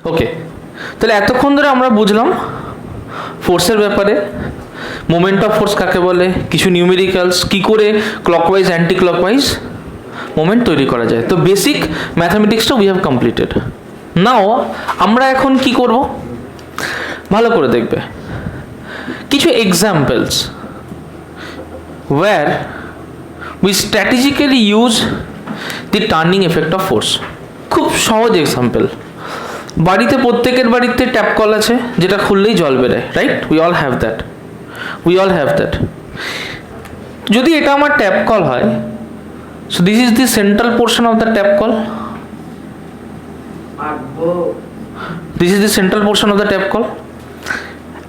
ওকে, তাহলে এতক্ষণ ধরে আমরা বুঝলাম ফোর্সের ব্যাপারে, মোমেন্ট অফ ফোর্স কাকে বলে, কিছু নিউমেরিক্যালস, কী করে ক্লকওয়াইজ অ্যান্টি ক্লকওয়াইজ মোমেন্ট তৈরি করা যায়। তো বেসিক ম্যাথামেটিক্সটা উই হ্যাভ কমপ্লিটেড। নাও আমরা এখন কি করব, ভালো করে দেখবে কিছু examples where we strategically use the turning effect of force। খুব সহজ এক্সাম্পল, বাড়িতে প্রত্যেকের বাড়িতে ট্যাপ কল আছে যেটা খুললেই জল বেরোয়, right? We all have that. যদি এটা আমার ট্যাপ কল হয়, so this is the central portion of the tap call, this is the central portion of the tap call.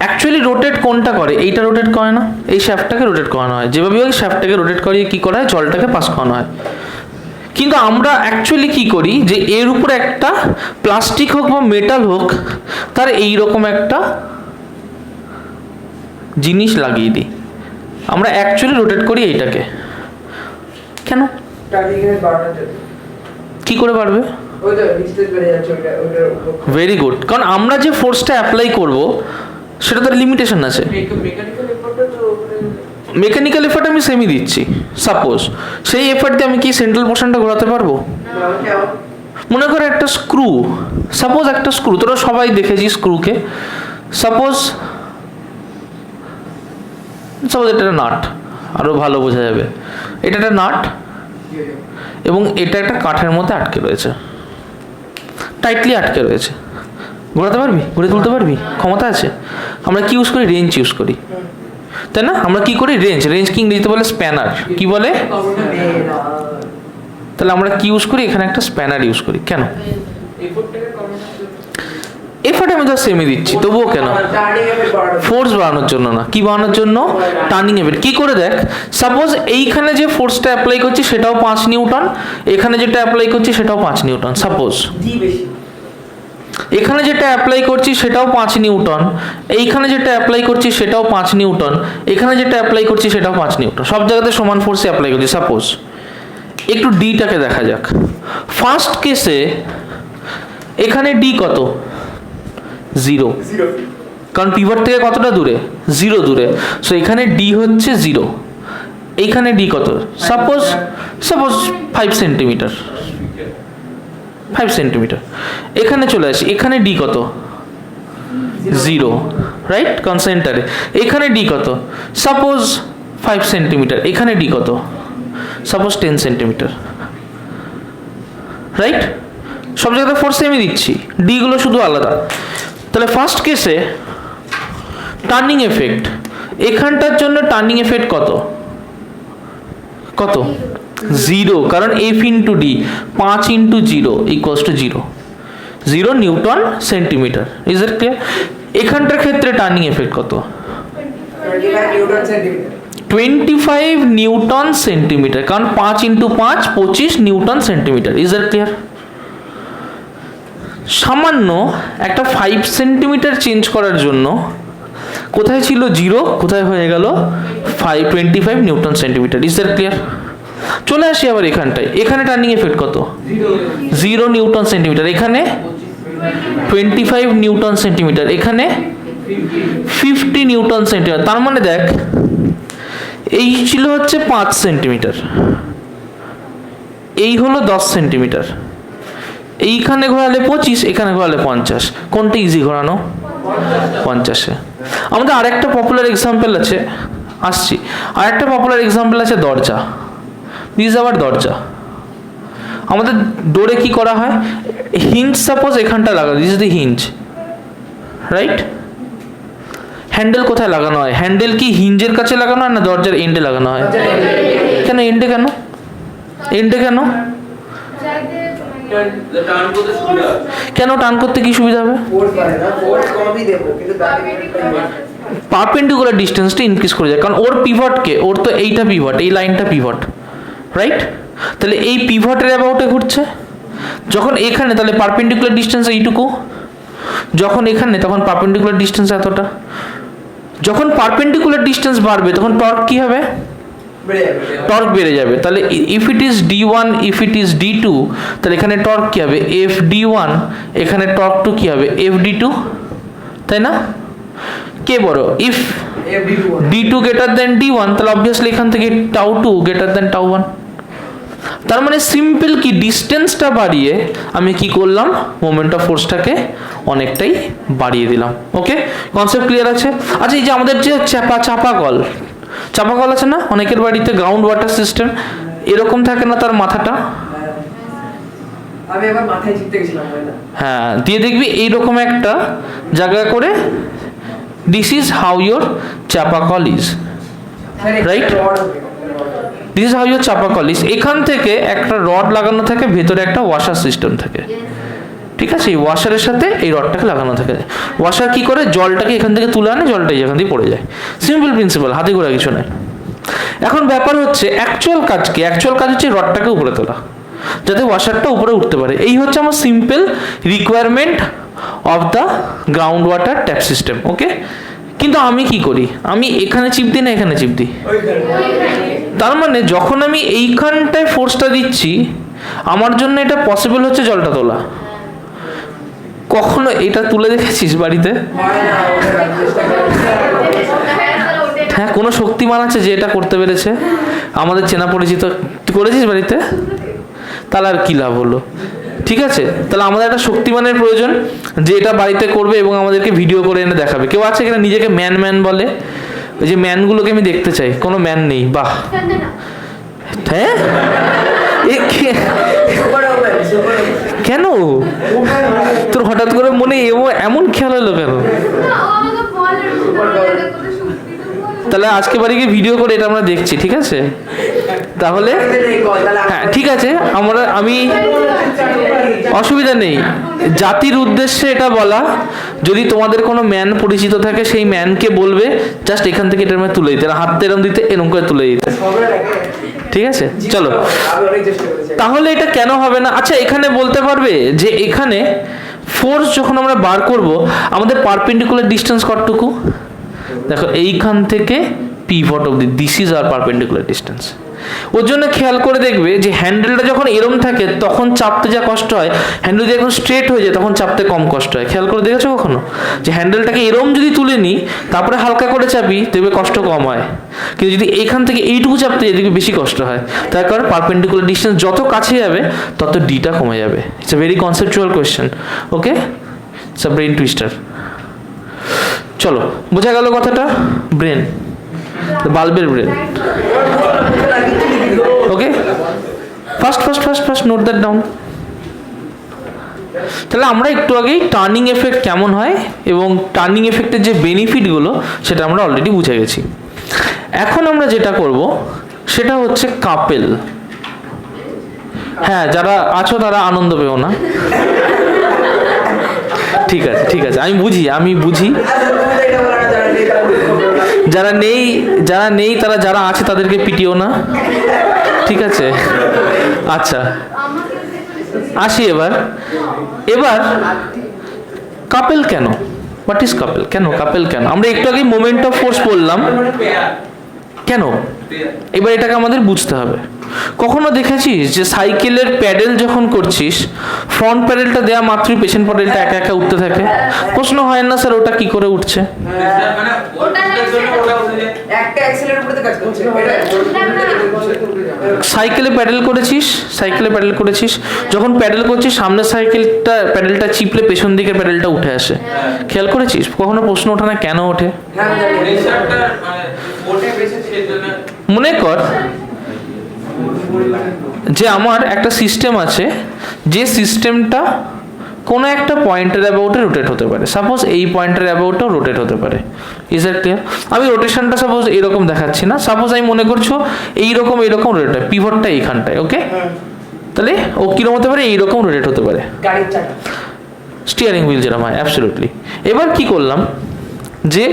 Actually rotate কোনটা করে? এইটা রোটেট করে না, এই শ্যাফটটাকে রোটেট করানো হয়। যেভাবে ওই শ্যাফটটাকে রোটেট করিয়ে কী করা হয়, জলটাকে পাস করানো হয়। কিন্তু আমরা অ্যাকচুয়ালি কি করি, যে এর উপরে একটা প্লাস্টিক হোক বা মেটাল হোক, তার এইরকম একটা জিনিস লাগিয়ে দিই। আমরা অ্যাকচুয়ালি রোটেট করি এইটাকে। কেন? কি করে বাড়বে? ভেরি গুড, কারণ আমরা যে ফোর্সটা অ্যাপ্লাই করব সেটা তার লিমিটেশন আছে। মেকানিক্যাল এফার্ট আমি সেমি দিচ্ছি, সাপোজ সেই এফার্ট দিয়ে আমি কি সেন্ট্রাল পোর্শনটা ঘোরাতে পারবো? মনে করো একটা স্ক্রু, সাপোজ একটা স্ক্রু, তোরা সবাই দেখেছি স্ক্রুকে, সাপোজ এটা একটা নাট, আরো ভালো বোঝা যাবে, এটা একটা নাট এবং এটা একটা কাঠের মধ্যে আটকে রয়েছে, টাইটলি আটকে রয়েছে। ঘোরাতে পারবি? ঘুরে তুলতে পারবি? ক্ষমতা আছে? আমরা কি ইউজ করি? রেঞ্জ ইউজ করি, তাই না? আমরা কি করি? রেঞ্জ কি ইংরেজিতে বলে স্প্যানার, কি বলে? তাহলে আমরা কি ইউজ করি? এখানে একটা স্প্যানার ইউজ করি। কেন? এফার্ট আমি তো সেমি দিচ্ছি, তবুও কেন? ফোর্স বাড়ানোর জন্য না। কি বাড়ানোর জন্য? Turning effect. কি করে দেখ, সাপোজ এইখানে যে ফোর্সটা অ্যাপ্লাই করছি সেটাও 5 নিউটন, এখানে যেটা অ্যাপ্লাই করছি সেটাও 5 নিউটন, সাপোজ এখানে যেটা অ্যাপ্লাই করছি সেটাও 5 নিউটন, এইখানে যেটা অ্যাপ্লাই করছি সেটাও 5 নিউটন, এখানে যেটা অ্যাপ্লাই করছি সেটাও 5 নিউটন, সব জায়গাতে সমান ফোর্সে অ্যাপ্লাই করছি। সাপোজ একটু ডিটাকে দেখা যাক। ফার্স্ট কেসে এখানে ডি কত? 0, কারণ পিভট থেকে কতটা দূরে? 0 দূরে। সো এখানে ডি হচ্ছে 0, এইখানে ডি কত? Suppose 5 centimetre, 5 centimetre. এখানে চলে আসি, এখানে ডি কত? 0, রাইট? কারণ সেন্টারে। এখানে ডি কত? Suppose 5 centimetre. এখানে ডি কত? Suppose 10 centimetre, right? সব জায়গায় ফোর্স সেমই দিচ্ছি, ডি গুলো শুধু আলাদা। তাহলে ফার্স্ট কেসে টার্নিং এফেক্ট, এখানটার জন্য টার্নিং এফেক্ট কত? 0, কারণ F into D, 5 into 0 equals to 0 newton centimetre. Is it clear? এখানটার ক্ষেত্রে টার্নিং এফেক্ট কত? 25 নিউটন সেন্টিমিটার, কারণ 5 into 5 25 newton centimetre. Is it clear? সামান্য একটা 5 সেন্টিমিটার চেঞ্জ করার জন্য কোথায় ছিল 0, কোথায় হয়ে গেল 25 newton centimetre. Is that clear? চলে আসি আবার এখানটায়, এখানে টার্নিং এফেক্ট কত? 0 নিউটন সেন্টিমিটার, এখানে 25 নিউটন সেন্টিমিটার, এখানে 50 নিউটন সেন্টিমিটার। তার মানে দেখ, এই ছিল হচ্ছে 5 সেন্টিমিটার, এই হলো 10 সেন্টিমিটার, এইখানে ঘোরালে 25, এখানে ঘোরালে 50, কোনটা ইজি ঘোরানো? 50-এ। আমাদের আরেকটা পপুলার এক্সাম্পল আছে, আসছি, আরেকটা পপুলার এক্সাম্পল আছে দরজা। দিস আবার দরজা। আমাদের ডোরে কি করা হয়? হিঞ্জ সাপোজ এখানটা লাগানো, this is the hinge, right? Handle কোথায় লাগানো হয়? হ্যান্ডেল কি হিঞ্জের কাছে লাগানো হয় না দরজার এন্ডে লাগানো হয়? কেন এন্ডে? কেন এন্ডে? কেন টার্ন করতে কি সুবিধা হবে? পারপেন্ডিকুলার ডিস্টেন্সটা ইনক্রিজ করে যায়, কারণ ওর পিভটকে, ওর তো এইটা পিভট, এই লাইনটা পিভট, রাইট? তাহলে এই পিভটের অ্যাবাউটে ঘুরছে। যখন এখানে, তাহলে পারপেন্ডিকুলার ডিস্টেন্স এইটুকু, যখন এখানে তখন পারপেন্ডিকুলার ডিস্টেন্স এতটা। যখন পারপেন্ডিকুলার ডিস্টেন্স বাড়বে তখন টর্ক কি হবে? টর্ক বেড়ে যাবে। তাহলে if it is d1 if it is d2 তাহলে এখানে টর্ক কি হবে fd1, এখানে টর্ক টু কি হবে fd2, তাই না? কে বড়? If d2 greater than d1 তাহলে অবভিয়াসলি এখান থেকে τ2 গ্রেটার দেন τ1। তার মানে সিম্পল কি ডিস্টেন্সটা বাড়িয়ে আমি কি করলাম মোমেন্ট অফ ফোর্সটাকে অনেকটাই বাড়িয়ে দিলাম। ওকে, কনসেপ্ট ক্লিয়ার আছে? আচ্ছা, এই যে আমাদের যে চাপা কল আছে না অনেকের বাড়িতে, গ্রাউন্ড ওয়াটার সিস্টেম এরকম থাকে না তার মাথাটা? আমি একবার মাথায় চিপতে গেছিলাম, হ্যাঁ, দিয়ে দেখবি এইরকম একটা জায়গা করে দিস ইজ হাউ ইয়োর চাপা call is, right? This is how your চাপা কল ইজ। এখান থেকে একটা রড লাগানো থাকে, ভেতরে একটা ওয়াশার সিস্টেম থাকে, ঠিক আছে? এই ওয়াশারের সাথে এই রডটাকে লাগানো থাকে। ওয়াশার কি করে জলটাকে এখান থেকে তুলে আনে, জলটা এখান দিয়ে পড়ে যায়। সিম্পল প্রিন্সিপাল, হাতে গোড়া কিছু নয়। এখন ব্যাপার হচ্ছে অ্যাকচুয়াল কাজ কি? অ্যাকচুয়াল কাজ হচ্ছে রডটাকে উপরে তোলা, যাতে ওয়াশারটা উপরে উঠতে পারে। এই হচ্ছে আমার simple requirement of the ground water tap system. Okay, কিন্তু আমি কি করি? আমি এখানে চিপ দিই না এখানে চিপ দিই। তার মানে যখন আমি এইখানটায় ফোর্সটা দিচ্ছি আমার জন্য এটা পসিবল হচ্ছে জলটা তোলা। কখনো এটা তুলে দেখেছিস বাড়িতে? হ্যাঁ, কোনো শক্তিমান আছে যে এটা করতে পেরেছে? আমাদের চেনা পরিচিত করেছিস বাড়িতে? তাহলে আর কি লাভ হলো? ঠিক আছে, তাহলে আমাদের একটা শক্তিমানের প্রয়োজন যে এটা বাড়িতে করবে এবং আমাদেরকে ভিডিও করে এনে দেখাবে। কেউ আছে এখানে নিজেকে ম্যান বলে? ওই যে ম্যানগুলোকে আমি দেখতে চাই। কোনো ম্যান নেই? বাহ, হ্যাঁ, কেন তোর হঠাৎ করে মনে এমন খেয়াল হলো কেন? তাহলে আজকে বাড়ি গিয়ে ভিডিও করে এটা আমরা দেখছি, ঠিক আছে? তাহলে হ্যাঁ, ঠিক আছে, আমি অসুবিধা নেই। জাতির উদ্দেশ্যে এটা বলা, যদি তোমাদের কোনো ম্যান পরিচিত থাকে সেই ম্যানকে বলবে জাস্ট এখান থেকে এটা তুলে দিতে, হাতটা এরম দিতে, এরম করে তুলে দিতে, ঠিক আছে? চলো, তাহলে এটা কেন হবে না? আচ্ছা, এখানে বলতে পারবে যে এখানে ফোর্স যখন আমরা বার করব আমাদের পারপেন্ডিকুলার ডিস্টেন্স কতটুকু? দেখো, এইখান থেকে পিভট অবধি this is r perpendicular distance. ওর জন্য খেয়াল করে দেখবে যে হ্যান্ডেলটা যখন এরম থাকে তখন চাপতে যা কষ্ট হয়, হ্যান্ডেল যদি একদম স্ট্রেট হয়ে যায় তখন চাপতে কম কষ্ট হয়। খেয়াল করে দেখেছো কখনো যে হ্যান্ডেলটাকে এরম যদি তুলে নিই তারপরে হালকা করে চাপি দেখবে কষ্ট কম হয়, কিন্তু যদি এইখান থেকে এইটুকু চাপতে যাই দেখবে বেশি কষ্ট হয়। তার কারণ পারপেন্ডিকুলার ডিস্টেন্স যত কাছে যাবে তত ডিটা কমে যাবে। It's a very conceptual question. Okay, it's a brain twister. চলো, বোঝা গেল কথাটা? ব্রেন, বাল্বের brain. Okay, first note that down. তাহলে আমরা একটু আগেই টার্নিং এফেক্ট কেমন হয় এবং টার্নিং এফেক্টের যে বেনিফিটগুলো সেটা আমরা অলরেডি বুঝে গেছি। এখন আমরা যেটা করব সেটা হচ্ছে কাপেল। হ্যাঁ, যারা আছো তারা আনন্দ পেও না, ঠিক আছে, ঠিক আছে, আমি বুঝি। যারা নেই তারা যারা আছে তাদেরকে পিটিও না, ঠিক আছে? আচ্ছা, আসি এবার কাপেল কেন? What is couple? কাপেল কেন? আমরা একটু আগে মোমেন্ট অফ ফোর্স বললাম, কেন? এবার এটাকে আমাদের বুঝতে হবে। কখনো দেখেছিস যে সাইকেলের প্যাডেল যখন করছিস ফ্রন্ট প্যাডেলটা দেয়া মাত্রই পেছন প্যাডেলটা একা একা উঠতে থাকে? প্রশ্ন হয় না স্যার ওটা কি করে উঠছে? সাইকেলে প্যাডেল করেছিস, যখন প্যাডেল করছিস সামনের প্যাডেলটা চিপলে পেছন দিকে প্যাডেলটা উঠে আসে। খেয়াল করেছিস? কখনো প্রশ্ন ওঠে না কেন ওঠে? মনে কর যে আমার একটা সিস্টেম আছে, যে সিস্টেমটা কোনো একটা পয়েন্টের অ্যাবাউটে রোটেট হতে পারে। সাপোজ এই পয়েন্টের অ্যাবাউটেও রোটেট হতে পারে। Is that clear? আমি রোটেশনটা সাপোজ এরকম দেখাচ্ছি না, সাপোজ আমি মনে করছো এইরকম রোটেট হয়, পিভটটা এইখানটায়। ওকে, তাহলে ও কিরকম হতে পারে? এইরকম রোটেট হতে পারে, স্টিয়ারিং হুইল যেরকম হয়। অ্যাবসলিউটলি। এবার কি করলাম যে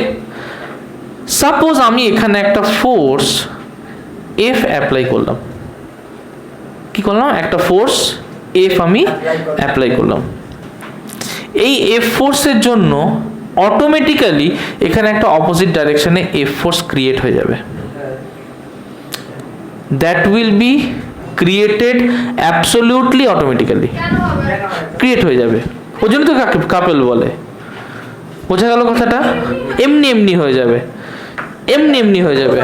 সাপোজ আমি এখানে একটা ফোর্স এফ অ্যাপ্লাই করলাম। কি করলাম? একটা ফোর্স এফ আমি অ্যাপ্লাই করলাম। এই এফ ফোর্সের জন্য অটোমেটিক্যালি এখানে একটা অপোজিট ডাইরেকশনে এফ ফোর্স ক্রিয়েট হয়ে যাবে। that will be created absolutely automatically, create হয়ে যাবে। ওই জন্য তো কাপেল বলে, বোঝা গেল কথাটা? এমনি এমনি হয়ে যাবে, এমনি এমনি হয়ে যাবে,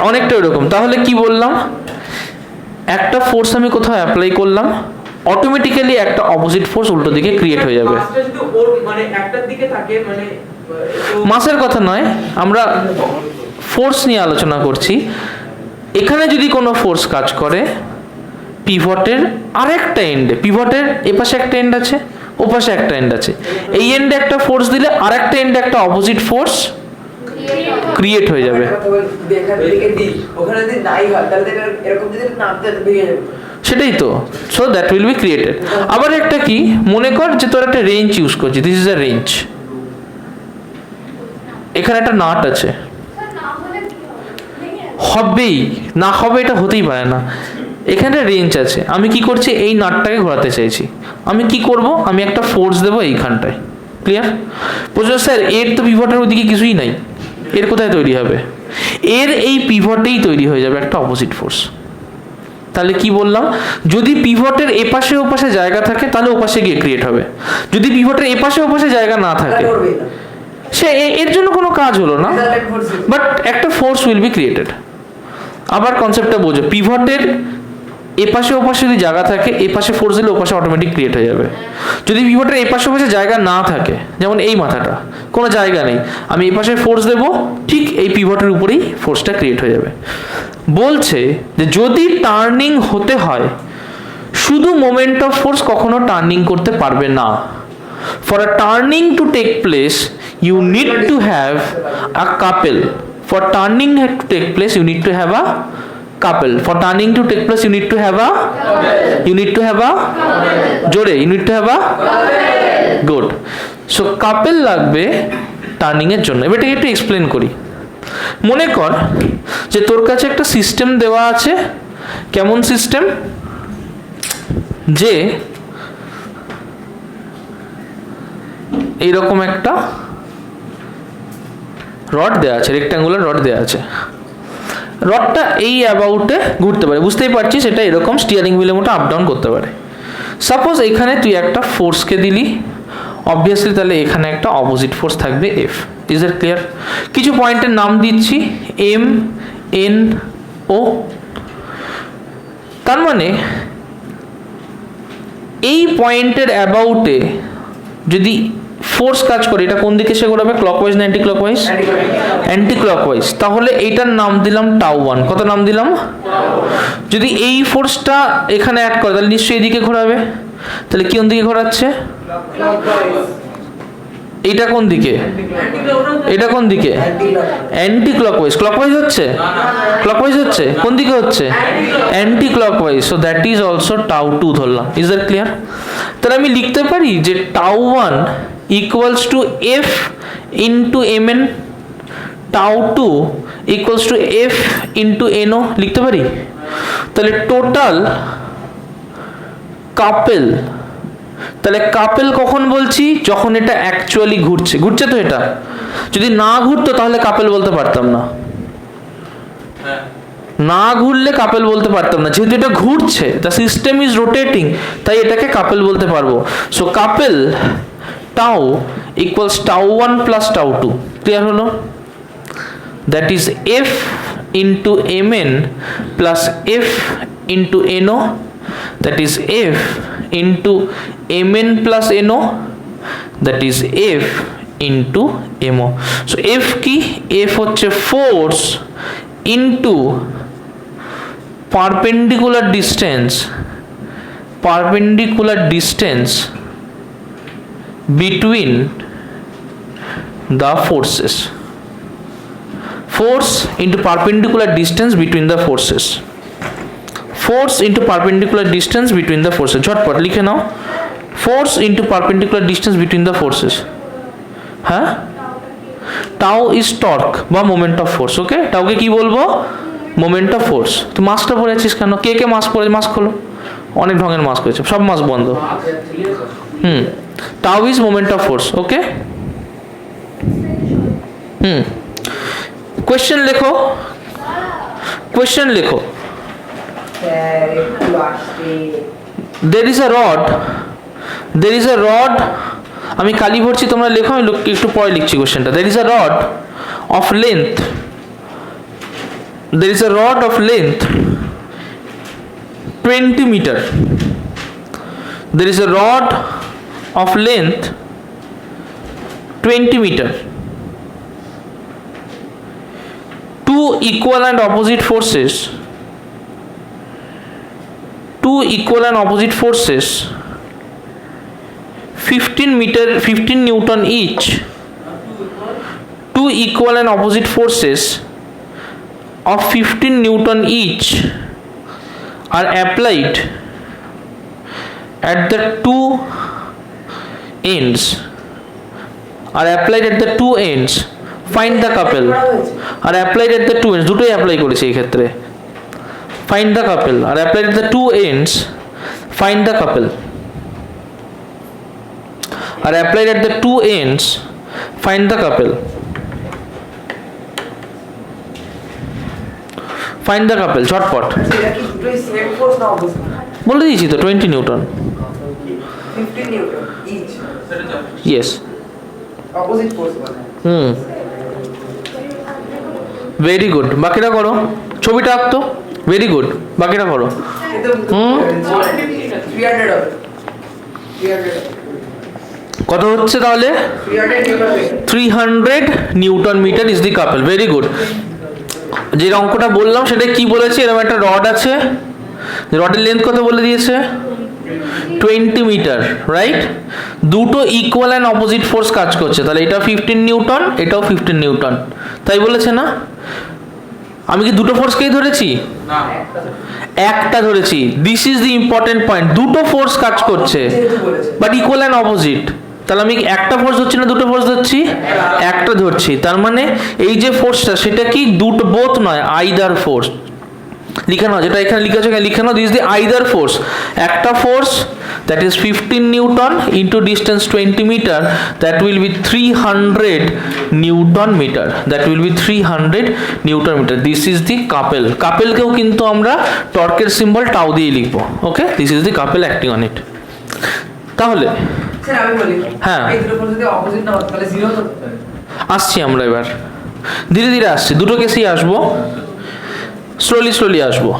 অনেকটা ওরকম। তাহলে কি বললাম, একটা ফোর্স আমি কোথাও অ্যাপ্লাই করলাম, অটোমেটিক্যালি একটা অপোজিট ফোর্স উল্টো দিকে ক্রিয়েট হয়ে যাবে। মাসের কথা নয়, আমরা ফোর্স নিয়ে আলোচনা করছি। এখানে যদি কোনো ফোর্স কাজ করে পিভটের আরেকটা এন্ডে, পিভটের এপাশে একটা এন্ড আছে, ওপাশে একটা এন্ড আছে, এই এন্ডে একটা ফোর্স দিলে আরেকটা এন্ডে একটা অপোজিট ফোর্স ক্রিয়েট হয়ে যাবে। সেটাই তো, so that will B created. আবার একটা কি, মনে কর যে তোর একটা রেঞ্জ ইউজ করছিস, দিস ইজ আ রেঞ্জ, এখানে একটা নাট আছে, হবেই না হবে এটা হতেই পারে না, এখানে রেঞ্জ আছে, আমি কি করছি, এই নাটটাকে ঘোরাতে চাইছি, আমি কি করব, আমি একটা ফোর্স দেবো এইখানটায়, ক্লিয়ার? বুঝলো স্যার? এর তো পিভটের ওইদিকে কিছুই নাই, এর কোথায় তৈরি হবে, এর এই পিভটেই তৈরি হয়ে যাবে একটা অপোজিট ফোর্স। তাহলে কি বললাম, যদি পিভটের এপাশে ওপাশে জায়গা থাকে তাহলে ওপাশে গিয়ে ক্রিয়েট হবে, যদি পিভটের এপাশে ওপাশে জায়গা না থাকে সে এর জন্য কোনো কাজ হলো না, বাট একটা ফোর্স উইল বি ক্রিয়েটেড। আবার কনসেপ্টটা বোঝো, পিভটের এপাশে ওপাশে যদি জায়গা থাকে, এপাশে ফোর্স দিলে ওপাশে অটোমেটিক ক্রিয়েট হয়ে যাবে। যদি পিভটের এপাশে ওপাশে জায়গা না থাকে, যেমন এই মাথাটা কোনো জায়গা নেই, আমি এপাশে ফোর্স দেবো, ঠিক এই পিভটের উপরেই ফোর্সটা ক্রিয়েট হয়ে যাবে। বলছে যে যদি টার্নিং হতে হয়, শুধু মোমেন্ট অফ ফোর্স কখনো টার্নিং করতে পারবে না। For a turning to take place you need to have a couple. For turning to take place you need to have a couple. For turning to take place you need to have a jore, you need to have a good. So couple লাগবে turning এর জন্য। এবারে একটু explain করি। মনে কর যে তোর কাছে একটা সিস্টেম দেওয়া আছে, কেমন সিস্টেম, যে এইরকম একটা রড দেওয়া আছে, রেক্ট্যাঙ্গুলার রড দেওয়া আছে, রডটা এই অ্যাবাউটে ঘুরতে পারে, বুঝতেই পারছিস এটা এরকম স্টিয়ারিং হুইলের মতো আপ ডাউন করতে পারে। সাপোজ এখানে তুই একটা ফোর্সকে দিলি, অবভিয়াসলি তাহলে এখানে একটা অপোজিট ফোর্স থাকবে এফ। Is it clear? কিছু পয়েন্টের নাম দিচ্ছি, এম, এন, ও। তার মানে এই পয়েন্টের অ্যাবাউটে যদি ফোর্স কাজ করে, এটা কোন দিকে সে ঘোরাবে, ক্লকওয়াইজ না অ্যান্টি ক্লকওয়াইজ? Anti clockwise. তাহলে এইটার নাম দিলাম টাউ ওয়ান। কত নাম দিলাম? যদি এই ফোর্সটা এখানে অ্যাড করে তাহলে নিশ্চয়ই এদিকে ঘোরাবে, তাহলে কোন দিকে ঘোরাচ্ছে? এটা কোন দিকে? এটা কোন দিকে? Anti clockwise. ক্লকওয়াইজ হচ্ছে? ক্লকওয়াইজ হচ্ছে? কোন দিকে হচ্ছে? Anti clockwise. So that is also tau two ধরলাম। Is that clear? তাহলে আমি লিখতে পারি যে tau one equals to f into mn, tau 2 equals to f into no, লিখতে পারি? তাহলে টোটাল কাপেল, তাহলে কাপেল কখন বলছি, যখন এটা অ্যাকচুয়ালি ঘুরছে। ঘুরছে তো এটা, যদি না ঘুরতো তাহলে কাপেল বলতে পারতাম না, না ঘুরলে কাপেল বলতে পারতাম না, যেহেতু এটা ঘুরছে, দ্য সিস্টেম ইজ রোটেটিং, তাই এটাকে কাপেল বলতে পারবো। So couple tau equals tau one plus tau two. Clear হলো? That is F into M N plus F into NO, that is F into M N plus NO, that is F into MO. So F কি? F হচ্ছে force into perpendicular distance between the forces. Force into perpendicular distance between the forces. Force into perpendicular distance between the forces. ঝটপট লিখে নাও, force into perpendicular distance between the forces. হ্যাঁ, tau is torque বা moment of force. ওকে, টাউকে কি বলবো? Moment of force. তুই মাস্কটা পরে আছিস কেন? কে কে মাস্ক পরে? মাস্ক খোলো, অনেক ঢঙের মাস্ক হয়েছে, সব মাস্ক বন্ধ। Tau is moment of force. Okay, question লেখো, কোয়েশ্চেন লেখো। there is a rod, there is a rod, আমি কালি ভরছি তোমরা লেখো, আমি একটু পরে লিখছি কোশ্চেনটা। there is a rod of length, there is a rod of length 20 meter, there is a rod of length 20 meter. Two equal and opposite forces, two equal and opposite forces 15 Newton each, two equal and opposite forces of 15 Newton each are applied at the two ends, are applied at the two ends. Find the couple, are applied at the two ends, দুটোই apply করেছি এই ক্ষেত্রে। Find the couple, are applied at the two ends. Find the couple, are applied at the two ends. Find the couple, find the couple, ঝটপট বলে দিয়েছি তো 20 Newton. 15 Newton each. Yes. Opposite force. Very good, বাকিটা করো, ছবিটা আঁকতো। Very good, বাকিটা করো। 300 হবে। 300 কত হচ্ছে তাহলে? 300 newton metre is the couple. Very good. যে অঙ্কটা বললাম সেটা কি বলেছে, এরকম একটা রড আছে, রডের লেন্থ কত বলে দিয়েছে? 20 মিটার, রাইট? দুটো ইকুয়াল অ্যান্ড অপোজিট ফোর্স কাজ করছে, তাহলে এটা 15 নিউটন, এটাও 15 নিউটন, তাই বলেছে না? আমি কি দুটো ফোর্সকেই ধরেছি? একটা ধরেছি। This is the important point, দুটো ফোর্স কাজ করছে বাট ইকুয়াল অ্যান্ড অপোজিট। তাহলে আমি একটা ফোর্স ধরছি না দুটো ফোর্স ধরছি? একটা ধরছি। তার মানে এই যে ফোর্সটা সেটা কি দুটো, বোথ নয়, আইদার ফোর্স। লিখে নাও, যেটা এখানে লিখে আছে লিখে নাও, this is the either force. একটা force that is 15 newton into distance 20 metre, that will be 300 newton metre, that will be 300 newton metre. This is the couple. কাপেলকেও কিন্তু আমরা টর্কের সিম্বল টাউ দিয়ে লিখবো। Okay, this is the couple acting on it. তাহলে sir আমি বলি, হ্যাঁ, এই দুটো ফোর্স যদি অপোজিট না হয় তাহলে জিরো হতে পারে। আসছি আমরা এবার, ধীরে ধীরে আসছি, দুটো কেসেই আসবো, স্লোলি আসবো।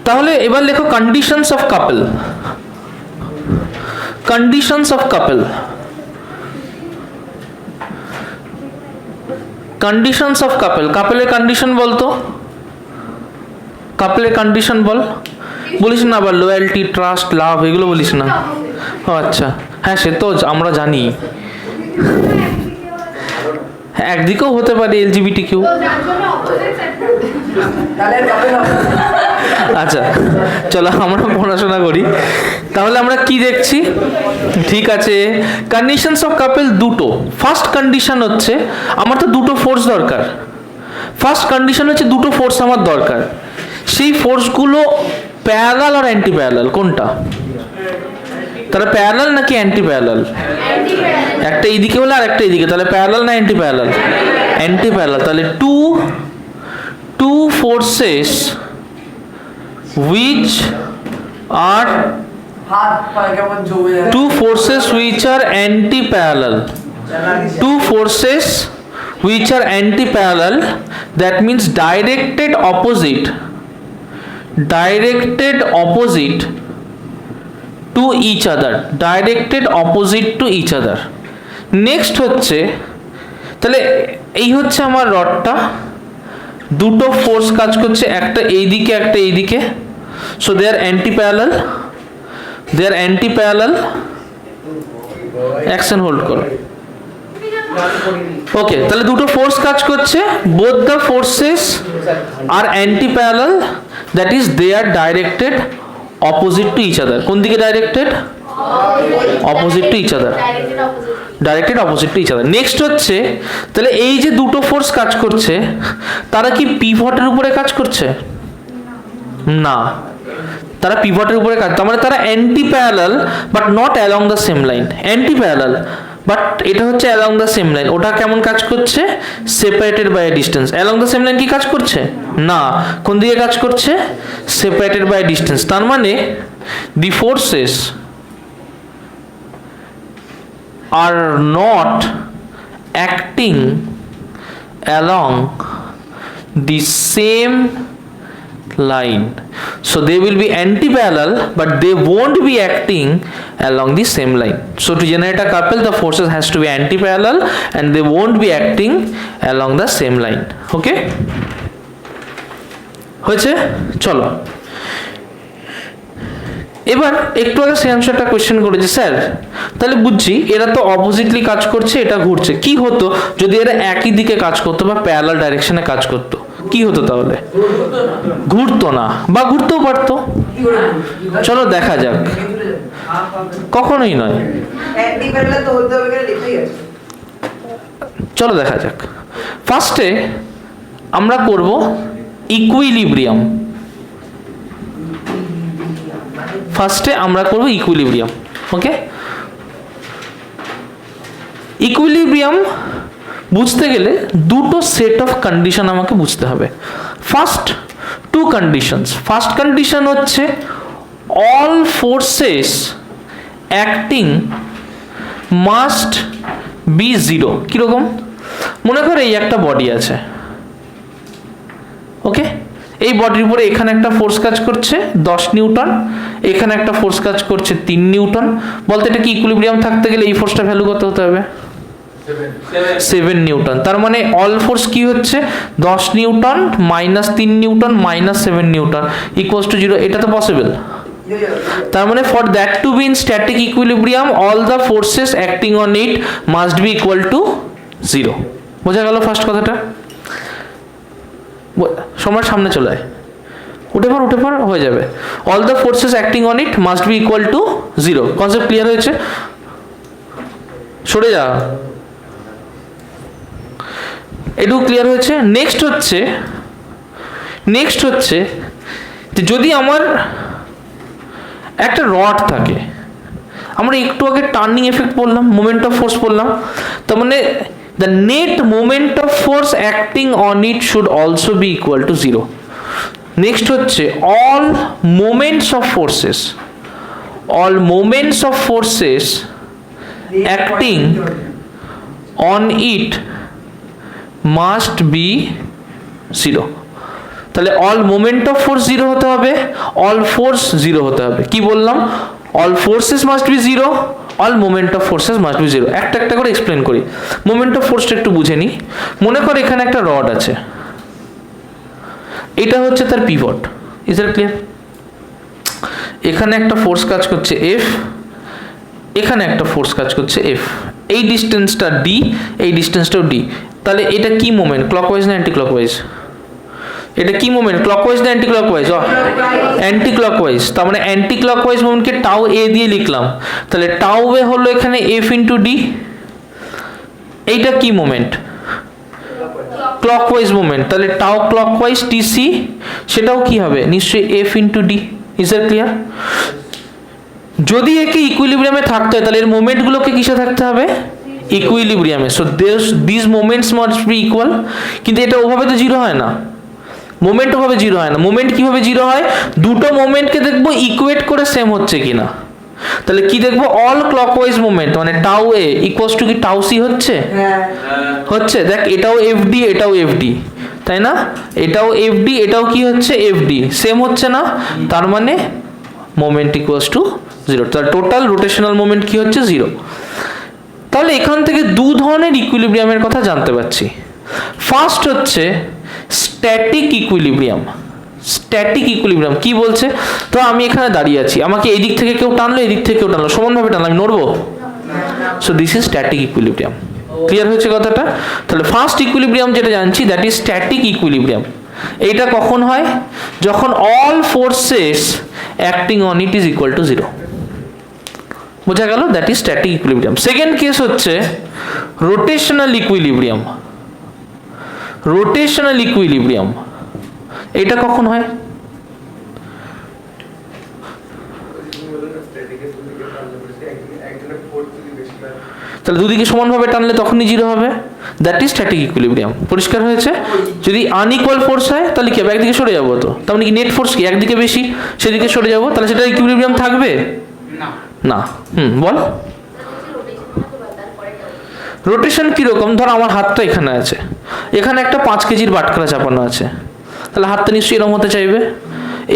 তাহলে এবার লেখো conditions of couple. Conditions of couple, conditions of couple. কাপলের কন্ডিশন বলতো, কাপলের কন্ডিশন বল। বলিস না আবার লয়্যালটি, ট্রাস্ট, লাভ, এগুলো বলিস না। ও আচ্ছা, হ্যাঁ সে তো আমরা জানি, একদিকেও হতে পারে এলজিবিটি কিউ। আচ্ছা চলো আমরা পড়াশোনা করি। তাহলে আমরা কি দেখছি? ঠিক আছে, কন্ডিশনস অফ কাপল দুটো। ফার্স্ট কন্ডিশন হচ্ছে আমার তো দুটো ফোর্স দরকার। ফার্স্ট কন্ডিশন হচ্ছে দুটো ফোর্স আমার দরকার। সেই ফোর্সগুলো প্যারালাল আর অ্যান্টি প্যারালাল, কোনটা? তাহলে প্যারালাল নাকি অ্যান্টি প্যারালাল? একটা এইদিকে হলে আর একটা এইদিকে, তাহলে প্যারালাল না অ্যান্টি প্যারালাল? Anti parallel. তাহলে two forces which are two forces which are anti-parallel, two forces which are anti-parallel, that means directed opposite to each other, directed opposite to each other. Next হচ্ছে, তাহলে এই হচ্ছে আমার রডটা, দুটো force কাজ করছে, একটা এইদিকে একটা এইদিকে, so they are anti parallel, they are anti parallel. Action hold করো। ওকে, তাহলে দুটো ফোর্স কাজ করছে, both the forces are anti parallel, that is they are directed opposite to each other. কোন দিকে directed? Opposite to each other, directed opposite to each other. Next হচ্ছে, তাহলে এই যে দুটো ফোর্স কাজ করছে তারা কি পিভটের উপরে কাজ করছে? না, তারা পিভটের উপরে কাজ, তার মানে তারা anti parallel but not along the same line. Anti parallel but এটা হচ্ছে অ্যালং দ্য সেম লাইন। ওটা কেমন কাজ করছে? Separated by a distance. Along the same line কি কাজ করছে? না। কোন দিকে কাজ করছে? Separated by a distance. তার মানে the forces are not acting along the same line, so they will be anti-parallel but they won't be acting along the same line. So to generate a couple, the forces has to be anti-parallel and they won't be acting along the same line. Okay, হয়েছে? চলো এবার একটু আগে সেই অ্যান্সারটা question করেছে sir, তাহলে বুঝছি এরা তো অপোজিটলি কাজ করছে, এটা ঘুরছে। কি হতো যদি এরা একই দিকে কাজ করতো বা প্যারালাল ডাইরেকশনে কাজ করতো? কি হতো তাহলে? ঘুরতো না, বা ঘুরতেও পারতো। চলো দেখা যাক। কখনোই নয়। চলো দেখা যাক। ফার্স্টে আমরা করব ইকুইলিব্রিয়াম। ফার্স্টে আমরা করব ইকুইলিব্রিয়াম। ওকে, ইকুইলিব্রিয়াম বুঝতে গেলে দুটো সেট অফ কন্ডিশন আমাকে বুঝতে হবে। First two conditions. First condition হচ্ছে all forces acting must be zero. কিরকম? মনে করো এই একটা বডি আছে, ওকে, এই বডির উপরে এখানে একটা ফোর্স কাজ করছে 10 নিউটন, এখানে একটা ফোর্স কাজ করছে 3 নিউটন। বলতে এটা কি ইকুইলিব্রিয়াম থাকতে গেলে এই ফোর্সটা ভ্যালু কত হতে হবে? 7 নিউটন। তার মানে অল ফোর্স কি হচ্ছে? 10 newton minus 3 newton minus 7 newton equals to 0। এটা তো পসিবল। তার মানে for that to be in static equilibrium all the forces acting on it must be equal to 0। বোঝা গেল ফার্স্ট কথাটা? সময়ের সামনে চলে আয়, উঠে পর হয়ে যাবে। All the forces acting on it must be equal to 0। Concept clear হয়েছে? সরে যা, এটুকু ক্লিয়ার হয়েছে? নেক্সট হচ্ছে যে যদি আমার একটা রড থাকে, আমরা একটু আগে টার্নিং এফেক্ট পড়লাম, মোমেন্ট অফ ফোর্স পড়লাম, তার মানে the net moment of force acting on it should also be equal to 0. Next হচ্ছে all moments of forces acting on it must be 0. তাহলে all moment of force 0 হতে হবে, all force 0 হতে হবে। কি বললাম? all forces must be 0, all moment of forces must be 0. একটা একটা করে এক্সপ্লেন করি। মোমেন্ট অফ ফোর্সটা একটু বুঝে নিই। মনে কর এখানে একটা রড আছে, এটা হচ্ছে তার পিভট। Is that clear? এখানে একটা ফোর্স কাজ করছে F, এখানে একটা ফোর্স কাজ করছে F। এই ডিস্টেন্সটা D, এই ডিস্টেন্সটাও D। তাহলে এটা কি মোমেন্ট? ক্লকওয়াইজ না অ্যান্টি ক্লকওয়াইজ? এটা কি মোমেন্ট? ক্লকওয়াইজ না অ্যান্টি ক্লকওয়াইজ? Anti clockwise. তার মানে অ্যান্টি ক্লকওয়াইজ মোমেন্টকে টাউ এ দিয়ে লিখলাম। তাহলে টাউ এ হলো এখানে এফ ইন্টু ডি। এইটা কি মোমেন্ট? Clockwise moment. তাহলে টাউ ক্লকওয়াইজ টিসি, সেটাও কি হবে? নিশ্চয়ই F into D. Is that clear? যদি একে ইকুইলিব্রিয়ামে থাকতে হয় তাহলে এর মোমেন্টগুলোকে কিসে থাকতে হবে? ইকুইলিব্রিয়ামে। So this moments must be equal. কিন্তু এটা ওভাবে তো 0 হয় না, মোমেন্ট ওভাবে 0 হয় না। মোমেন্ট কিভাবে 0 হয়? দুটো মোমেন্টকে দেখবো ইকুয়েট করে সেম হচ্ছে কিনা। তাহলে কি দেখবো? অল ক্লকওয়াইজ মোমেন্ট মানে টাউ এ ইকুয়ালস টু কি টাউ সি হচ্ছে? হচ্ছে। দেখ এটাও এফডি, এটাও এফডি, তাই না? এটাও এফডি, এটাও কি হচ্ছে? এফডি। সেম হচ্ছে না? তার মানে মোমেন্ট ইকুয়ালস টু 0। তাহলে টোটাল রোটেশনাল মোমেন্ট কি হচ্ছে? 0। তাহলে এখান থেকে দু ধরনের ইকুইলিব্রিয়ামের কথা জানতে পারছি। ফার্স্ট হচ্ছে স্ট্যাটিক ইকুইলিব্রিয়াম। স্ট্যাটিক ইকুইলিব্রিয়াম কি বলছে? তো আমি এখানে দাঁড়িয়ে আছি, আমাকে এই দিক থেকে কেউ টানলো, এই দিক থেকে কেউ টানলো, সমানভাবে টানলো, আমি নড়বো? So this is static equilibrium. Clear হয়েছে কথাটা? তাহলে ফার্স্ট ইকুইলিব্রিয়াম যেটা জানছি দ্যাট ইজ স্ট্যাটিক ইকুইলিব্রিয়াম। এইটা কখন হয়? যখন all forces acting on it is equal to 0। বোঝা গেল? That is static equilibrium. Second case হচ্ছে রোটেশনাল ইকুইলিব্রিয়াম। রোটেশনাল ইকুইলিব্রিয়াম এটা কখন হয়? তাহলে দুদিকে সমানভাবে টানলে তখনই জিরো হবে, দ্যাট ইজ স্ট্যাটিক ইকুইলিব্রিয়াম। পরিষ্কার হয়েছে? যদি আনইকুয়াল ফোর্স হয় তাহলে কি হবে, একদিকে সরে যাবো, তো তার মানে কি নেট ফোর্স কি একদিকে বেশি, সেদিকে সরে যাবো, তাহলে সেটা ইকুইলিব্রিয়াম থাকবে না। বল রোটেশন কিরকম, ধর আমার হাতটা এখানে আছে, এখানে একটা 5 কেজির বাটখারা চাপানো আছে, তাহলে হাতটা নিশ্চয়ই এরকম হতে চাইবে।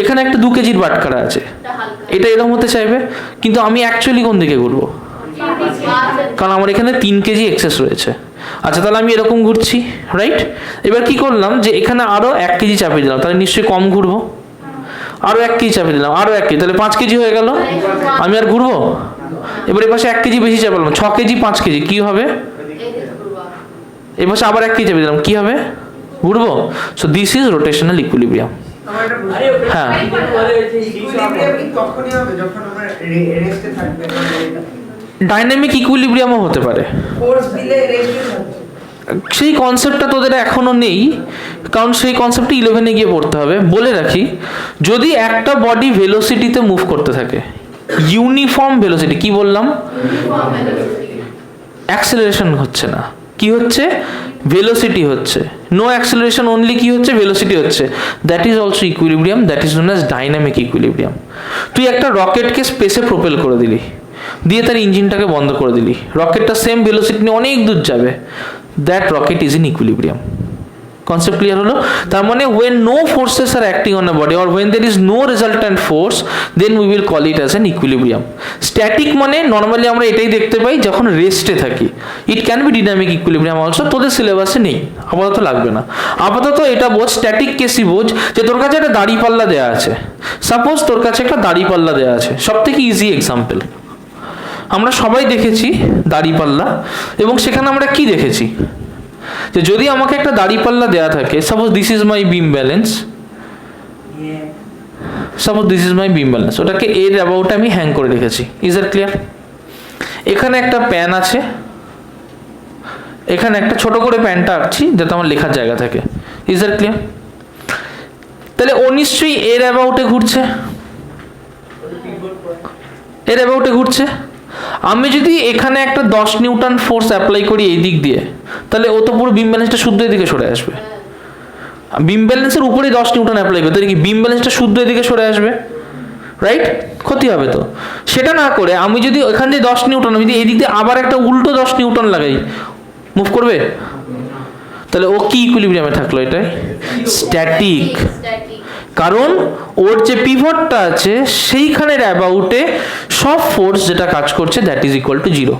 এখানে একটা 2 কেজির বাটখারা আছে, এটা এরকম হতে চাইবে, কিন্তু আমি অ্যাকচুয়ালি কোন দিকে ঘুরবো, কারণ আমার এখানে 3 কেজি এক্সেস রয়েছে। আচ্ছা তাহলে আমি এরকম ঘুরছি, রাইট? এবার কি করলাম যে এখানে আরো 1 কেজি চাপিয়ে দিলাম, তাহলে নিশ্চয়ই কম ঘুরবো। আরো 1 কেজি চাপিয়ে দিলাম, আরো 1 কেজি, তাহলে 5 কেজি হয়ে গেল, আমি আর ঘুরবো? এবার এপাশে 1 কেজি বেশি চাপালাম, 6 কেজি 5 কেজি, কি হবে? এপাশে আবার 1 কেজি চাপিয়ে দিলাম, কি হবে? ঘুরবো। So this is rotational equilibrium. হ্যাঁ তখনই হবে যখন আমরা রেস্টে থাকবে, ডাইনামিক ইকুইলিব্রিয়ামও হতে পারে, ফোর্স দিলে রেস্টে থাকবে। সেই কনসেপ্টটা তোদের এখনো নেই, কারণ সেই কনসেপ্টটা 11-এ গিয়ে পড়তে হবে। বলে রাখি, যদি একটা বডি ভেলোসিটিতে মুভ করতে থাকে, ইউনিফর্ম ভেলোসিটি, কি বললাম, অ্যাক্সেলারেশন হচ্ছে না, কি হচ্ছে, ভেলোসিটি হচ্ছে, নো অ্যাক্সেলারেশন, অনলি কি হচ্ছে, ভেলোসিটি হচ্ছে, that is also equilibrium, that is known as dynamic equilibrium. তুই একটা রকেটকে স্পেসে প্রোপেল করে দিলি, দিয়ে তার ইঞ্জিনটাকে বন্ধ করে দিলি, রকেটটা সেম ভেলোসিটি নিয়ে অনেক দূর যাবে, that rocket is in equilibrium. Concept clear হলো? তার মানে when no forces are acting on a body or when there is no resultant force, then we will call it as an equilibrium. Static মানে normally আমরা এটাই দেখতে পাই যখন রেস্টে থাকি। It can be dynamic equilibrium also, তোদের সিলেবাসে নেই, আপাতত লাগবে না। আপাতত এটা বোঝ, স্ট্যাটিক কেসই বোঝ, যে তোর কাছে একটা দাড়িপাল্লা দেওয়া আছে, সাপোজ তোর কাছে একটা দাড়িপাল্লা দেওয়া আছে, সব থেকে ইজি এক্সাম্পল আমরা সবাই দেখেছি দাড়িপাল্লা, এবং সেখানে আমরা কি দেখেছি, যে যদি আমাকে একটা দাড়িপাল্লা দেয়া থাকে, suppose this is my beam balance, suppose this is my beam balance, ওটাকে এর অ্যাবাউটে আমি হ্যাং করে রেখেছি। Is that clear? এখানে একটা প্যান আছে, এখানে একটা ছোট করে প্যানটা আঁকছি যাতে আমার লেখার জায়গা থাকে। Is that clear? তাহলে ও নিশ্চয়ই এর অ্যাবাউটে ঘুরছে, এর অ্যাবাউটে ঘুরছে। আমি যদি এখানে একটা 10 নিউটন ফোর্স অ্যাপ্লাই করি এই দিক দিয়ে, তাহলে ও তো পুরো বিম ব্যালেন্সটা শুদ্ধ এদিকে সরে আসবে। বিম ব্যালেন্সের উপরে 10 নিউটন অ্যাপ্লাই করে, তাহলে কি বিম ব্যালেন্সটা শুদ্ধ এদিকে সরে আসবে, রাইট? ক্ষতি হবে তো। সেটা না করে আমি যদি এখান দিয়ে 10 নিউটন, আমি যদি এই দিক দিয়ে আবার একটা উল্টো 10 নিউটন লাগাই, মুভ করবে? তাহলে ও কি ইকুইলিব্রিয়ামে থাকলো? এটাই স্ট্যাটিক, কারণ ওর যে পিভটটা আছে সেইখানের অ্যাবাউটে সব ফোর্স যেটা কাজ করছে that is equal to 0।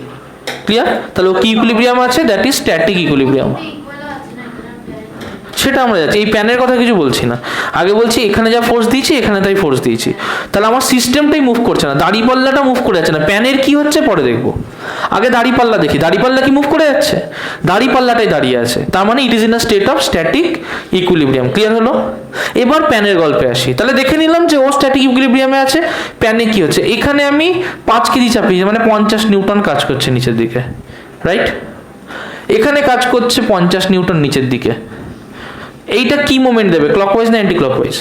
Clear? তাহলে ও কি ইকুইলিব্রিয়াম আছে, দ্যাট ইজ স্ট্যাটিক ইকুইলিব্রিয়াম। সেটা আমরা যাচ্ছি, এই প্যানের কথা কিছু বলছি না, আগে বলছি এখানে যা ফোর্স দিয়েছি এখানে তাই ফোর্স দিয়েছি, তাহলে আমার সিস্টেমটাই মুভ করছে না, দাড়িপাল্লাটা মুভ করে যাচ্ছে না। প্যানের কি হচ্ছে পরে দেখবো, আগে দাড়িপাল্লা দেখি, দাড়িপাল্লা কি মুভ করে যাচ্ছে, দাড়িপাল্লাটাই দাঁড়িয়ে আছে, তার মানে it is in a state of static equilibrium. Clear হলো? এবার প্যানের গল্পে আসি, তাহলে দেখে নিলাম যে ও স্ট্যাটিক ইকুইলিব্রিয়ামে আছে। প্যানে কি হচ্ছে, এখানে আমি 5 কেজি চাপিয়েছি, মানে 50 নিউটন কাজ করছে নিচের দিকে, রাইট? এখানে কাজ করছে 50 নিউটন নিচের দিকে। এইটা কি মোমেন্ট দেবে, ক্লকওয়াইজ না অ্যান্টি ক্লকওয়াইজ?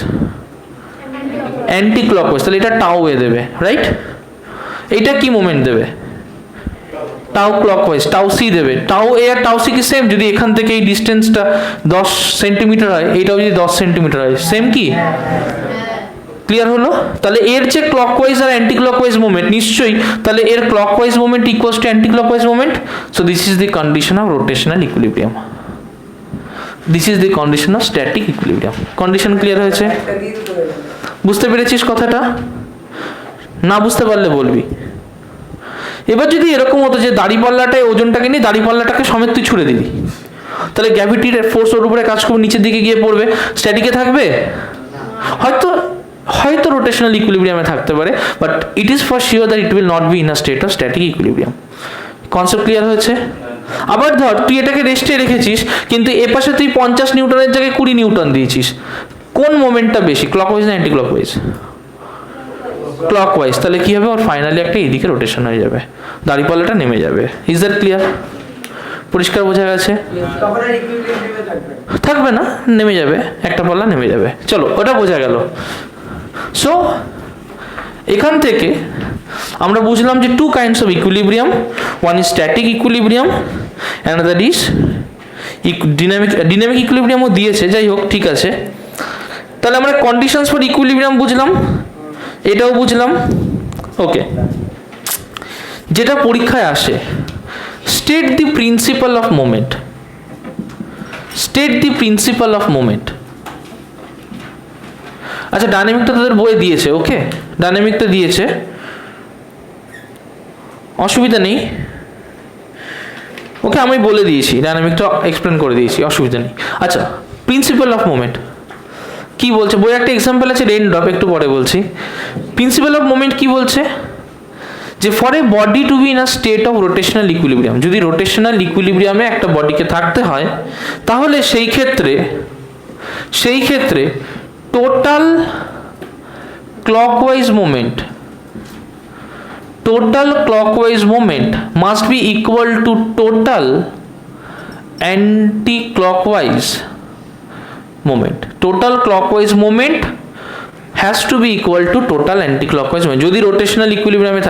অ্যান্টি ক্লকওয়াইজ, তাহলে এটা টাউ এ দেবে, রাইট? এইটা কি মোমেন্ট দেবে, টাউ ক্লকওয়াইজ, টাউ সি দেবে। টাউ এ আর টাউ সি কি সেম? যদি এখান থেকে এই ডিস্টেন্সটা 10 সেন্টিমিটার হয়, এইটাও যদি 10 সেন্টিমিটার হয়, সেম কি? ক্লিয়ার হলো? তাহলে এর যে ক্লকওয়াইজ আর অ্যান্টি ক্লকওয়াইজ মোমেন্ট, নিশ্চয়ই তাহলে এর clockwise moment equals to anti clockwise moment. So this is the condition of rotational equilibrium, this is the condition of static equilibrium. Condition clear হয়েছে? বুঝতে পেরেছিস কথাটা? না বুঝতে পারলে বলবি। এবার যদি এরকম হতো যে দাড়িপাল্লাটায় ওজনটাকে নিয়ে দাড়িপাল্লাটাকে সমেত তুই ছুড়ে দিলি, তাহলে গ্র্যাভিটির ফোর্স ওর উপরে কাজ করবে, নিচের দিকে গিয়ে পড়বে, স্ট্যাটিকে থাকবে? হয়তো রোটেশনাল ইকুইলিব্রিয়ামে থাকতে পারে, but it is for sure that it will not be in a state of static equilibrium. Concept clear হয়েছে? আবার ধর তুই এটাকে রেস্টে রেখেছিস, কিন্তু এ পাশে তুই 50 নিউটনের জায়গায় 20 নিউটন দিয়েছিস, কোন মোমেন্টটা বেশি, ক্লকওয়াইজ না অ্যান্টি ক্লকওয়াইজ? ক্লকওয়াইজ। তাহলে কি হবে, ওর ফাইনালি একটা এদিকে রোটেশন হয়ে যাবে, দাড়িপাল্লাটা নেমে যাবে। Is that clear? পরিষ্কার বোঝা গেছে? থাকবে না, নেমে যাবে, একটা পাল্লা নেমে যাবে। চলো ওটা বোঝা গেল। সো এখান থেকে আমরা বুঝলাম যে two kinds of equilibrium, one is static equilibrium, another is dynamic ইকুইলিব্রিয়ামও দিয়েছে, যাই হোক ঠিক আছে। তাহলে আমরা কন্ডিশনস ফর ইকুইলিব্রিয়াম বুঝলাম, এটাও বুঝলাম। ওকে, যেটা পরীক্ষায় আসে, state the principal of moment, state the principal of moment. আচ্ছা, ডাইনামিকটা তাদের বইয়ে দিয়েছে, ওকে, ডাইনামিকটা দিয়েছে, অসুবিধা নেই। ওকে, আমি বলে দিয়েছি, ডাইনামিকটা এক্সপ্লেন করে দিয়েছি, অসুবিধা নেই। আচ্ছা, প্রিন্সিপাল অফ মোমেন্ট কি বলছে? বইয়ে একটা এক্সাম্পল আছে রেইন ড্রপ, একটু পরে বলছি। প্রিন্সিপাল অফ মোমেন্ট কি বলছে? যে for a body to be in a state of rotational equilibrium, যদি রোটেশনাল ইকুইলিব্রিয়ামে একটা বডিকে থাকতে হয়, তাহলে সেই ক্ষেত্রে total clockwise moment must be equal to total anti clockwise moment. Total clockwise moment has to be equal to total anti clockwise moment. যদি রোটেশনাল ইকুইলিব্রিয়ামে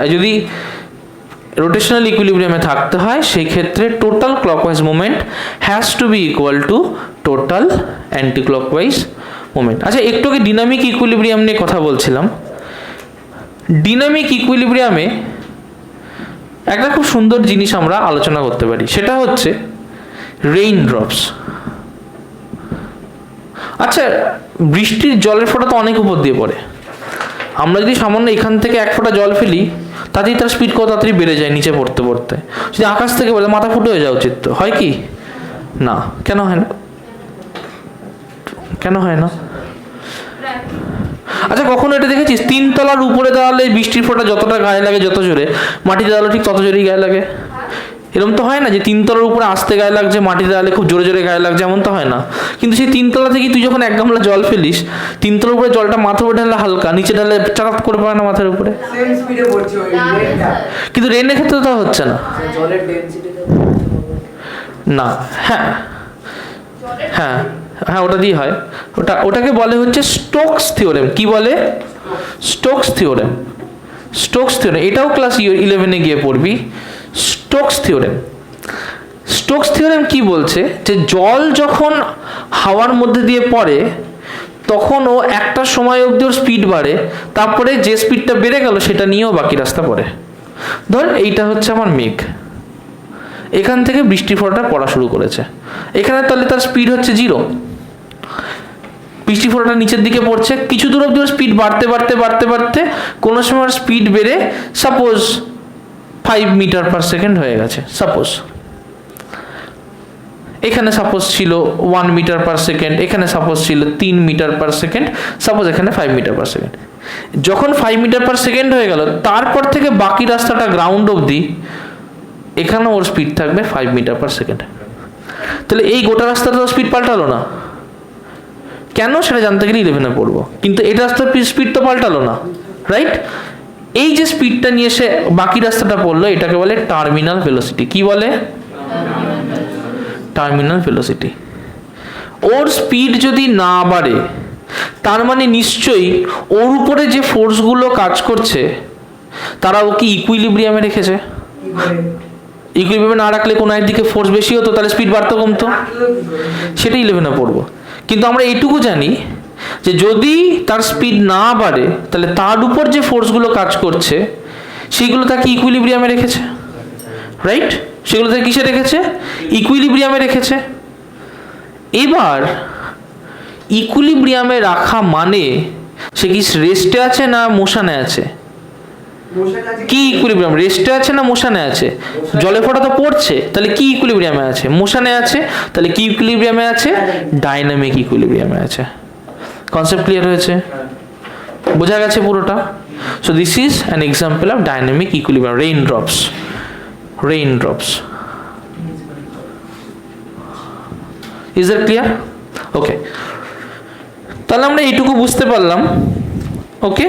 থাকতে হয়, সেই ক্ষেত্রে total clockwise moment has to be equal to total anti clockwise moment. আচ্ছা, একটু আগে dynamic equilibrium নিয়ে কথা বলছিলাম। ডিনামিক ইকুইলিব্রিয়ামে একটা খুব সুন্দর জিনিস আমরা আলোচনা করতে পারি, সেটা হচ্ছে রেইন ড্রপস। আচ্ছা, বৃষ্টির জলের ফোঁটা তো অনেক উপর দিয়ে পড়ে। আমরা যদি সামান্য এখান থেকে এক ফোঁটা জল ফেলি, তাতেই তার স্পিড কত তাড়াতাড়ি বেড়ে যায় নিচে পড়তে পড়তে। যদি আকাশ থেকে বলে, মাথা ফুটে হয়ে যাওয়া উচিত তো, হয় কি না? কেন হয় না? কেন হয় না? আচ্ছা, কখনো এটা দেখেছিস 3 তলার উপরে দাঁড়ালে বৃষ্টির ফোঁটা যতটা গায়ে লাগে, যত জোরে, মাটিতে দাঁড়ালে ঠিক তত জোরেই গায়ে লাগে? এরকম তো হয় না যে 3 তলার উপরে আসতে গায়ে লাগছে, মাটিতে দাঁড়ালে খুব জোরে জোরে গায়ে লাগছে, এমন তো হয় না। কিন্তু সেই 3 তলা থেকে তুই যখন 1 গামলা জল ফেলিস, 3 তলার উপরে জলটা মাথার উপরে ঢাললে হালকা, নিচে ঢাললে চাকাত করে পড়ে না মাথার উপরে। সেম স্পিডে পড়ছে ওই রেনটা। কিন্তু রেনের ক্ষেত্রে তো হচ্ছে না। জলের ডেনসিটিটা না, হ্যাঁ হ্যাঁ হ্যাঁ, ওটা দিয়ে হয়। ওটাকে বলে হচ্ছে স্টোকস থিওরেম। কি বলে? Stokes theorem. এটাও ক্লাস 11-এ গিয়ে পড়বি। স্টোকস থিওরেম কি বলছে? যে জল যখন হাওয়ার মধ্যে দিয়ে পড়ে, তখন ও একটা সময় অবধি ওর স্পিড বাড়ে, তারপরে যে স্পিডটা বেড়ে গেল সেটা নিয়েও বাকি রাস্তা পড়ে। ধর এইটা হচ্ছে আমার মেঘ, এখান থেকে বৃষ্টির ফোঁটাটা পড়া শুরু করেছে, এখানে তাহলে তার স্পিড হচ্ছে 0। বৃষ্টির ফোঁটাটা নিচের দিকে পড়ছে, কিছু দূর অবধি ওর স্পিড বাড়তে কোনো সময় ওর স্পিড বেড়ে সাপোজ 5 মিটার পার সেকেন্ড হয়ে গেছে। সাপোজ এখানে সাপোজ ছিল 1 মিটার পার সেকেন্ড, এখানে সাপোজ ছিল 3 মিটার পার সেকেন্ড, সাপোজ এখানে 5 মিটার পার সেকেন্ড। যখন 5 মিটার পার সেকেন্ড হয়ে গেল, তারপর থেকে বাকি রাস্তাটা গ্রাউন্ড অবধি এখানে ওর স্পিড থাকবে 5 মিটার পার সেকেন্ড। তাহলে এই গোটা রাস্তাটা তো স্পিড পাল্টালো না। কেন সেটা জানতে গেলে 11-এ পড়বো। কিন্তু এই রাস্তার স্পিড তো পাল্টালো না, রাইট? এই যে স্পিডটা নিয়ে সে বাকি রাস্তাটা পড়লো, এটাকে বলে টার্মিনাল ভেলোসিটি। কি বলে? Terminal velocity. ওর স্পিড যদি না বাড়ে, তার মানে নিশ্চয়ই ওর উপরে যে ফোর্সগুলো কাজ করছে তারা ওকে ইকুইলিব্রিয়ামে রেখেছে। ইকুইলিব্রিয়ামে না রাখলে কোনো একদিকে ফোর্স বেশি হতো, তাহলে স্পিড বাড়তো কমতো, সেটা 11-এ পড়বো। কিন্তু আমরা এইটুকু জানি যে যদি তার স্পিড না বাড়ে, তাহলে তার উপর যে ফোর্সগুলো কাজ করছে সেগুলো তাকে ইকুইলিব্রিয়ামে রেখেছে, রাইট? সেগুলো তাকে কিসে রেখেছে? ইকুইলিব্রিয়ামে রেখেছে। এবার ইকুইলিব্রিয়ামে রাখা মানে সে কি রেস্টে আছে না মোশনে আছে? কি ইকুইলিব্রিয়াম? রেস্টে আছে না মোশনে আছে? জলে ফোঁটা তো পড়ছে, তাহলে কি ইকুইলিব্রিয়ামে আছে? মোশনে আছে। তাহলে কি ইকুইলিব্রিয়ামে আছে? ডাইনামিক ইকুইলিব্রিয়ামে আছে। কনসেপ্ট ক্লিয়ার হয়েছে? বোঝা গেছে পুরোটা? So this is an example of dynamic equilibrium. Raindrops. Is that clear? Okay. তাহলে আমরা এইটুকু বুঝতে পারলাম। ওকে,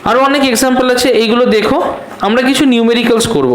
আরো অনেক এক্সাম্পল আছে, এইগুলো দেখো। আমরা কিছু নিউমেরিক্যালস করব।